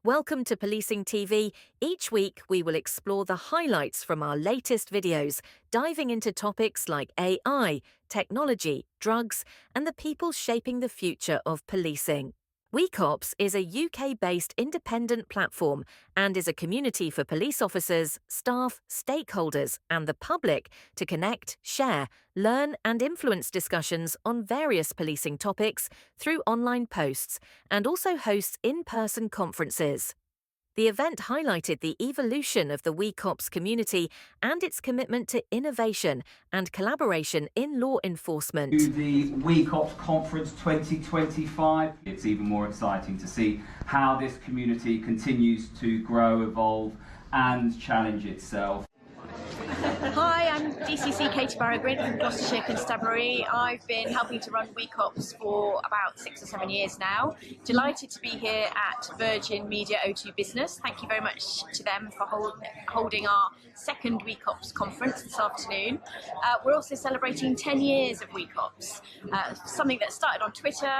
Welcome to Policing TV. Each week, we will explore the highlights from our latest videos, diving into topics like AI, technology, drugs, and the people shaping the future of policing. WeCops is a UK-based independent platform and is a community for police officers, staff, stakeholders, and the public to connect, share, learn, and influence discussions on various policing topics through online posts, and also hosts in-person conferences. The event highlighted the evolution of the WeCops community and its commitment to innovation and collaboration in law enforcement. To the WeCops Conference 2025. It's even more exciting to see how this community continues to grow, evolve and challenge itself. Hi, I'm DCC Katie Barrow-Grint from Gloucestershire Constabulary. I've been helping to run WeCops for about 6 or 7 years now. Delighted to be here at Virgin Media O2 Business. Thank you very much to them for holding our second WeCops conference this afternoon. We're also celebrating 10 years of WeCops, something that started on Twitter,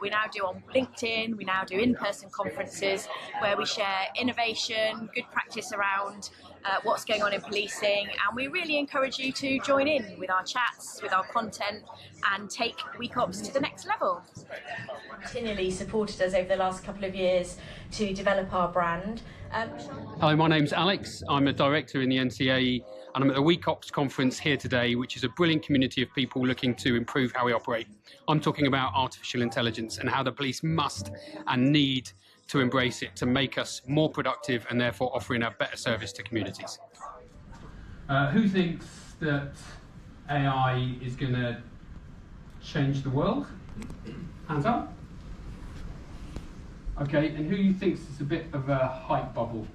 we now do on LinkedIn, we now do in-person conferences where we share innovation, good practice around what's going on in policing, and we really encourage you to join in with our chats, with our content, and take WeCops to the next level. Continually supported us over the last couple of years to develop our brand. Hello, my name's Alex. I'm a director in the NCA and I'm at the WeCops conference here today, which is a brilliant community of people looking to improve how we operate. I'm talking about artificial intelligence and how the police must and need to embrace it to make us more productive and therefore offering a better service to communities. Who thinks that AI is going to change the world? Hands up. Okay, and who thinks it's a bit of a hype bubble?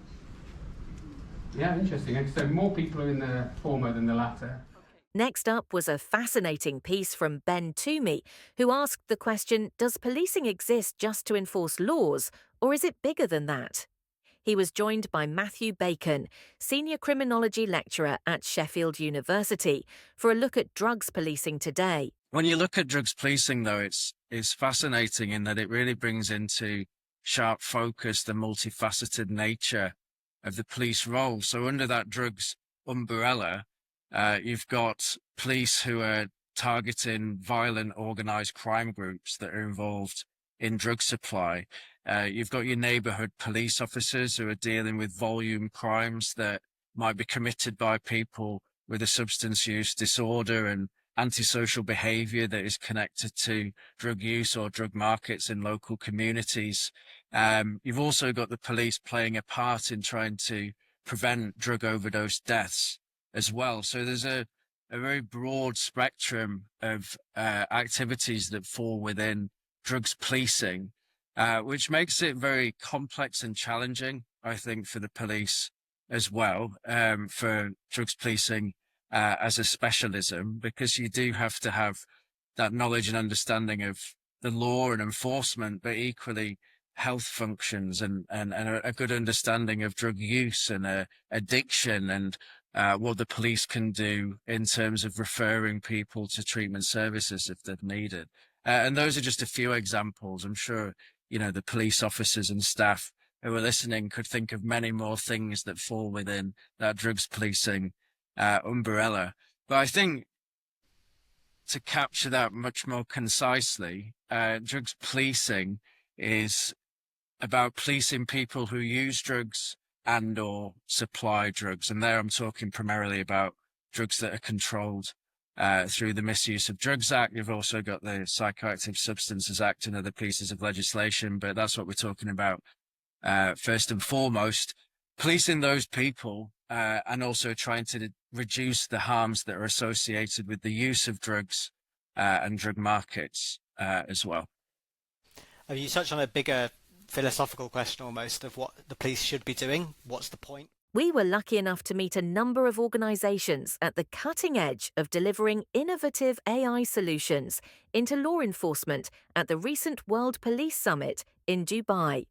Yeah, interesting. So more people are in the former than the latter. Next up was a fascinating piece from Ben Twomey, who asked the question, does policing exist just to enforce laws, or is it bigger than that? He was joined by Matthew Bacon, Senior Criminology Lecturer at Sheffield University, for a look at drugs policing today. When you look at drugs policing, though, it's fascinating in that it really brings into sharp focus the multifaceted nature of the police role. So under that drugs umbrella, you've got police who are targeting violent organised crime groups that are involved in drug supply. You've got your neighbourhood police officers who are dealing with volume crimes that might be committed by people with a substance use disorder and antisocial behaviour that is connected to drug use or drug markets in local communities. You've also got the police playing a part in trying to prevent drug overdose deaths as well. So there's a very broad spectrum of activities that fall within drugs policing, which makes it very complex and challenging, I think, for the police as well, for drugs policing as a specialism, because you do have to have that knowledge and understanding of the law and enforcement, but equally health functions and a good understanding of drug use and addiction and what the police can do in terms of referring people to treatment services if they're needed. And those are just a few examples. I'm sure, you know, the police officers and staff who are listening could think of many more things that fall within that drugs policing umbrella. But I think to capture that much more concisely, drugs policing is about policing people who use drugs and or supply drugs. And there I'm talking primarily about drugs that are controlled through the Misuse of Drugs Act. You've also got the Psychoactive Substances Act and other pieces of legislation, but that's what we're talking about first and foremost. Policing those people and also trying to reduce the harms that are associated with the use of drugs and drug markets as well. You touched on a bigger philosophical question almost of what the police should be doing. What's the point? We were lucky enough to meet a number of organisations at the cutting edge of delivering innovative AI solutions into law enforcement at the recent World Police Summit in Dubai.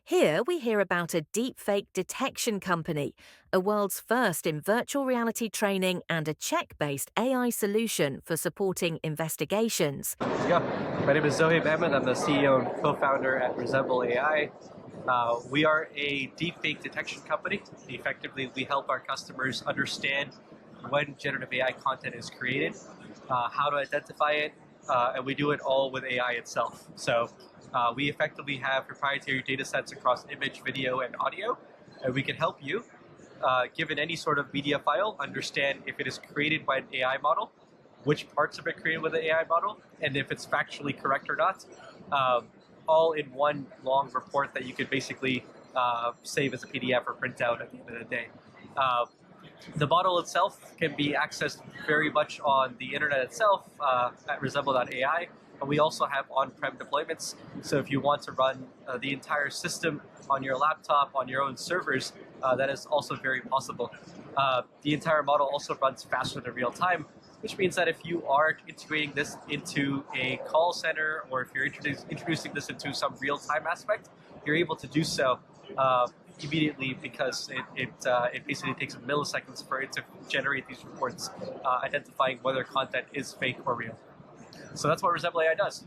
Here we hear about a deepfake detection company, a world's first in virtual reality training and a check-based AI solution for supporting investigations. Yeah, my name is Zohaib Ahmed. I'm the CEO and co-founder at Resemble AI. We are a deepfake detection company. Effectively, we help our customers understand when generative AI content is created, how to identify it, and we do it all with AI itself. So we effectively have proprietary data sets across image, video, and audio, and we can help you, given any sort of media file, understand if it is created by an AI model, which parts of it created with an AI model, and if it's factually correct or not, all in one long report that you could basically save as a PDF or print out at the end of the day. The model itself can be accessed very much on the internet itself at resemble.ai, but we also have on-prem deployments. So if you want to run the entire system on your laptop, on your own servers, that is also very possible. The entire model also runs faster than real time, which means that if you are integrating this into a call center, or if you're introducing this into some real-time aspect, you're able to do so immediately, because it basically takes milliseconds for it to generate these reports, identifying whether content is fake or real. So that's what Resemble AI does.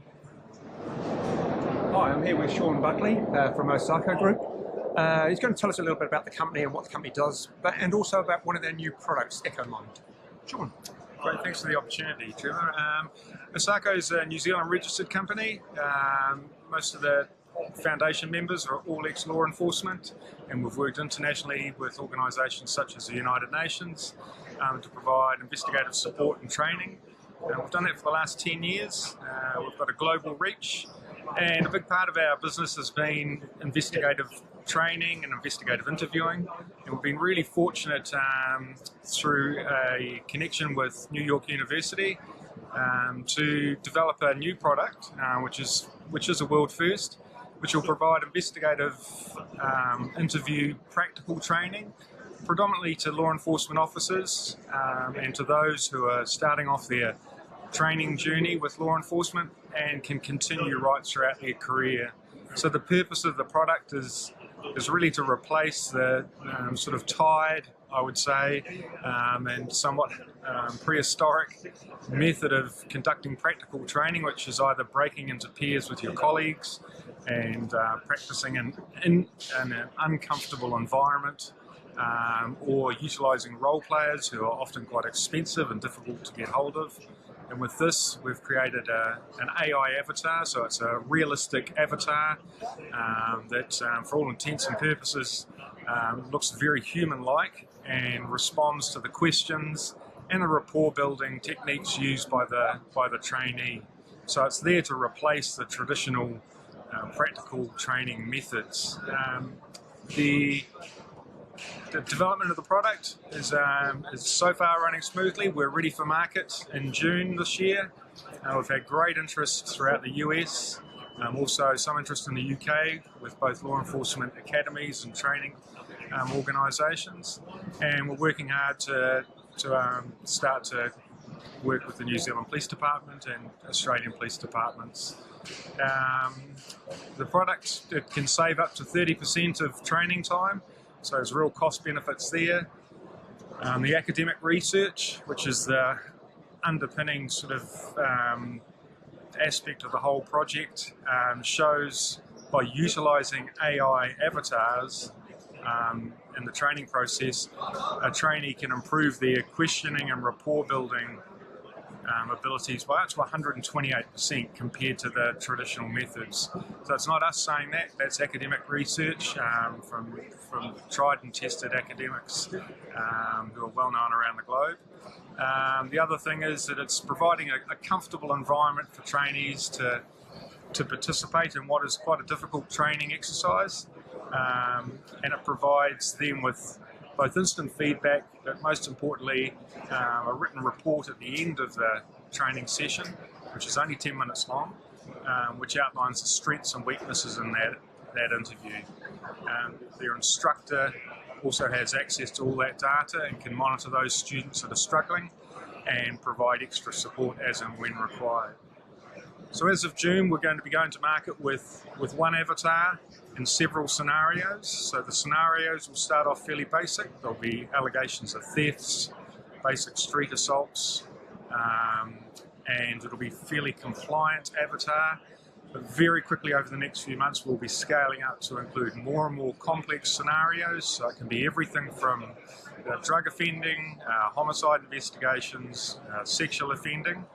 Hi, I'm here with Sean Buckley from Osaka Group. He's going to tell us a little bit about the company and what the company does, and also about one of their new products, EchoMind. Sean. Great, thanks for the opportunity, Trevor. Osaka is a New Zealand registered company. Most of the foundation members are all ex-law enforcement, and we've worked internationally with organisations such as the United Nations to provide investigative support and training. We've done that for the last 10 years. We've got a global reach, and a big part of our business has been investigative training and investigative interviewing, and we've been really fortunate through a connection with New York University to develop a new product, which is a world first, which will provide investigative interview practical training, predominantly to law enforcement officers and to those who are starting off their training journey with law enforcement and can continue right throughout their career. So the purpose of the product is really to replace the sort of tired, I would say, and somewhat prehistoric method of conducting practical training, which is either breaking into pairs with your colleagues and practicing in an uncomfortable environment, or utilising role players who are often quite expensive and difficult to get hold of. And with this, we've created an AI avatar, so it's a realistic avatar that, for all intents and purposes, looks very human-like and responds to the questions and the rapport-building techniques used by the trainee. So it's there to replace the traditional practical training methods. The development of the product is so far running smoothly. We're ready for market in June this year. We've had great interest throughout the US, also some interest in the UK with both law enforcement academies and training organisations, and we're working hard to start to work with the New Zealand Police Department and Australian Police Departments. The product, it can save up to 30% of training time, so there's real cost benefits there. The academic research, which is the underpinning sort of aspect of the whole project, shows by utilising AI avatars in the training process, a trainee can improve their questioning and rapport building abilities by up to 128% compared to the traditional methods. So it's not us saying that, that's academic research from tried and tested academics who are well known around the globe. The other thing is that it's providing a comfortable environment for trainees to participate in what is quite a difficult training exercise, and it provides them with both instant feedback, but most importantly, a written report at the end of the training session, which is only 10 minutes long, which outlines the strengths and weaknesses in that interview. Their instructor also has access to all that data and can monitor those students that are struggling and provide extra support as and when required. So as of June, we're going to be going to market with one avatar in several scenarios. So the scenarios will start off fairly basic. There'll be allegations of thefts, basic street assaults, and it'll be fairly compliant avatar. But very quickly over the next few months, we'll be scaling up to include more and more complex scenarios. So it can be everything from drug offending, homicide investigations, sexual offending,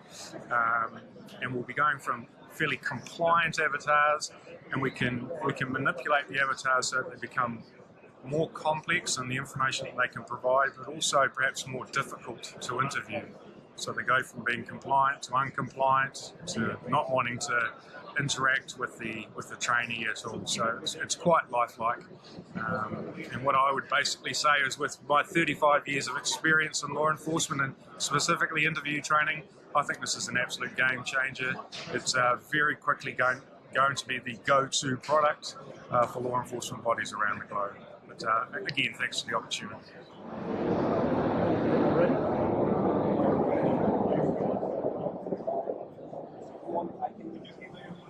and we'll be going from fairly compliant avatars, and we can manipulate the avatars so that they become more complex in the information that they can provide, but also perhaps more difficult to interview. So they go from being compliant to uncompliant to not wanting to interact with the trainee at all. So it's quite lifelike. And what I would basically say is, with my 35 years of experience in law enforcement and specifically interview training, I think this is an absolute game changer. It's very quickly going to be the go-to product for law enforcement bodies around the globe. But again, thanks for the opportunity.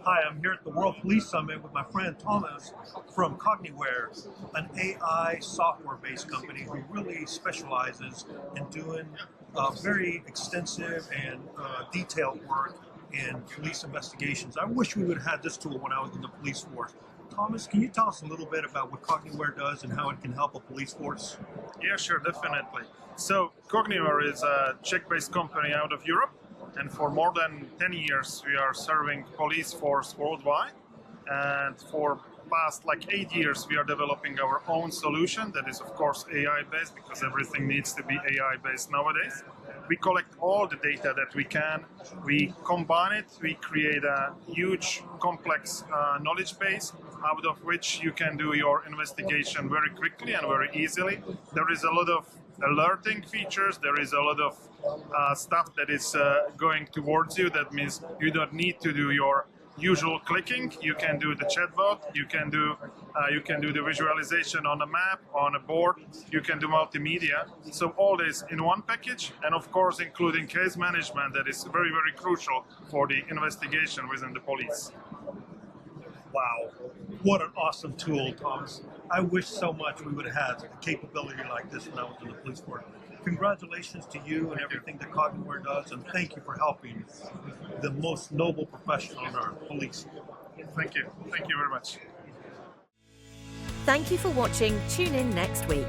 Hi, I'm here at the World Police Summit with my friend Thomas from Cogniware, an AI software-based company who really specializes in doing very extensive and detailed work in police investigations. I wish we would have had this tool when I was in the police force. Thomas, can you tell us a little bit about what Cogniware does and how it can help a police force? Yeah, sure, definitely. So Cogniware is a Czech-based company out of Europe, and for more than 10 years we are serving police force worldwide. And for past 8 years we are developing our own solution that is of course AI-based, because everything needs to be AI-based nowadays. We collect all the data that we can, we combine it, we create a huge complex knowledge base out of which you can do your investigation very quickly and very easily. There is a lot of alerting features, there is a lot of stuff that is going towards you. That means you don't need to do your usual clicking. You can do the chatbot, you can do the visualization on a map, on a board, you can do multimedia. So all this in one package, and of course including case management that is very, very crucial for the investigation within the police. Wow, what an awesome tool, Thomas. I wish so much we would have had a capability like this when I was in the police force. Congratulations to you and everything that Cogniware does, and thank you for helping the most noble professional in our police. Thank you very much. Thank you for watching. Tune in next week.